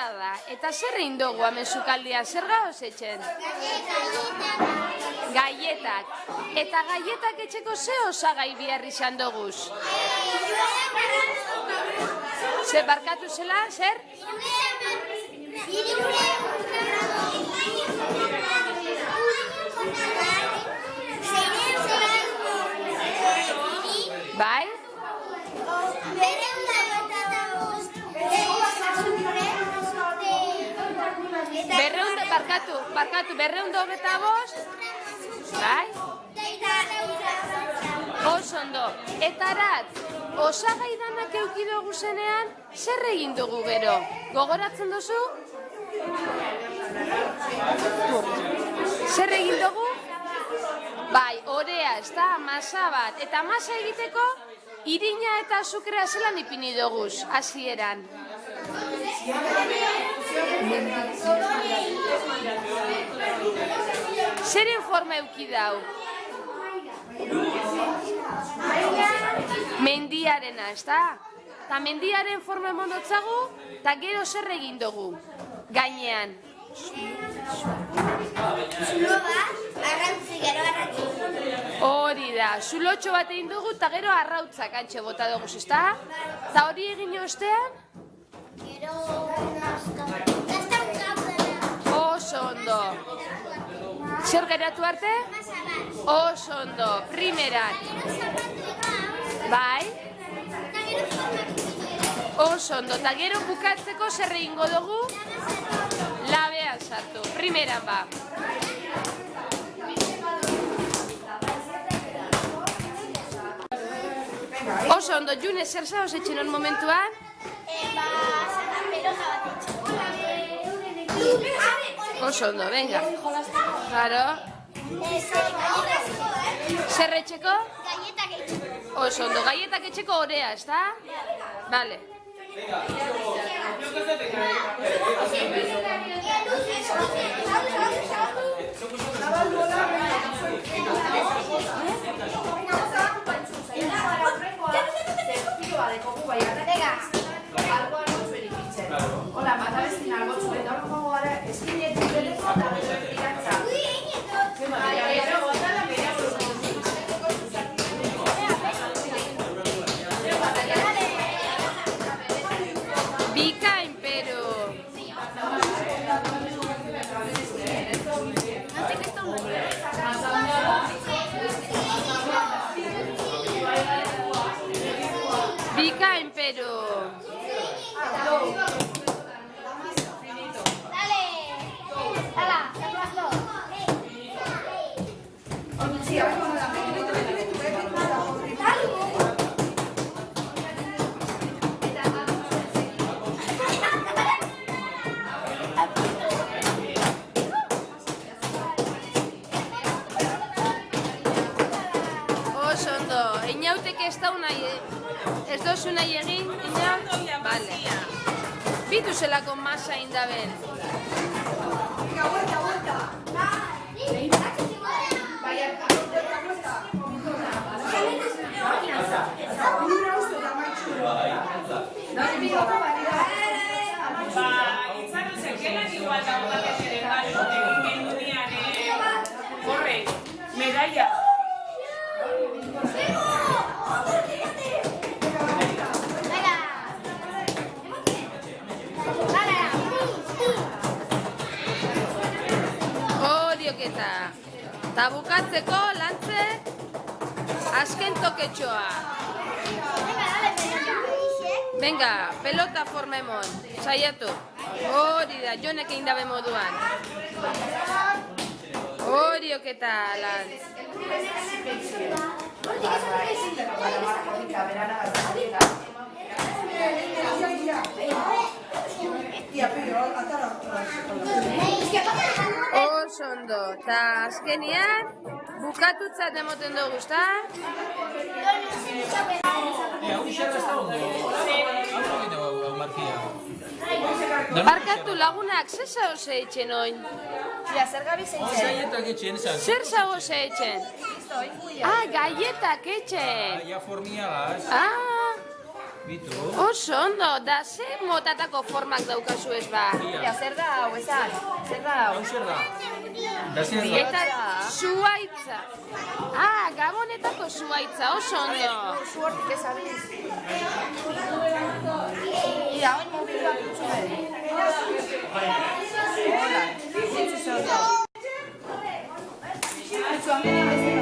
Egia da, eta zer egin dugu hemen sukaldia, zer gauz etxen? Gaietak. Eta gaietak etxeko ze osagai behar izan doguz? Zer barkatu zela, zer? Bai? Barkatu, 225? Bai? Oso ondo. Eta arat, osagai danak eukidogu zenean, zer egin dugu gero? Gogoratzen duzu? Zer egin dugu? Bai, orea, ez da, masa bat. Eta masa egiteko, irina eta azukrea zelan ipini doguz, hasieran. Zeren forma euki dau? Mendiarena, ez da? Eta mendiaren forma emondotzagu, eta gero zer egin dugu, gainean. Zulo bat, arrantzi, gero arrantzi. Hori da, zulotxo bat egin dugu, eta gero arrautzak antxe bota dugu, ez da? Eta hori egin ostean? Gero, gazta unkabela. Oso ondo. Zer geratu arte? Oso ondo, primeran. Bai? Oso ondo, eta gero bukatzeko zer egingo dugu? Labean sartu, primeran ba. Oso ondo, June, zer zaoz etxen hon momentuan? Pelota bat etxen. Oso ondo, venga. Claro. Zer etxeko? Gaietak etxen. Oso ondo, gaietak etxeko orea, ez da? Vale. Bikain, pero... Bikain, pero... Dale. Hala, zapazlo. Oso ondo, inauteke ez dau nahi, ez dozu nahi egin, inaut? Vale. Bitu zelako masa indaben. Medalla. Horioketa. Ta bukatzeko lantze azken toketxoa. Venga, pelota formemon. Saiatu. Hori da, jonek egin dabe moduan. Horioketa lantz. Oso ondo, eta azkenian bukatutzat emoten dugu, ezta? Barkatu lagunak, zer zagoze etxen oin? Zer gabi zeitzen? Zer zagoze etxen? Ah, gaietak etxen! Ja formiagaz. Ah, Bitu. Oso ondo, da ze motatako formak daukazu ez ba? Ja, zer da hau esan? Zer da hau? Hau zer da? Da zer da? Eta zuaitza. Ah, gabonetako zuaitza, oso ondo. Zu hortik ezabiz. Ira, oin mobilua kutsuen. Hola, zintzu zer da. Kutsu, amene beste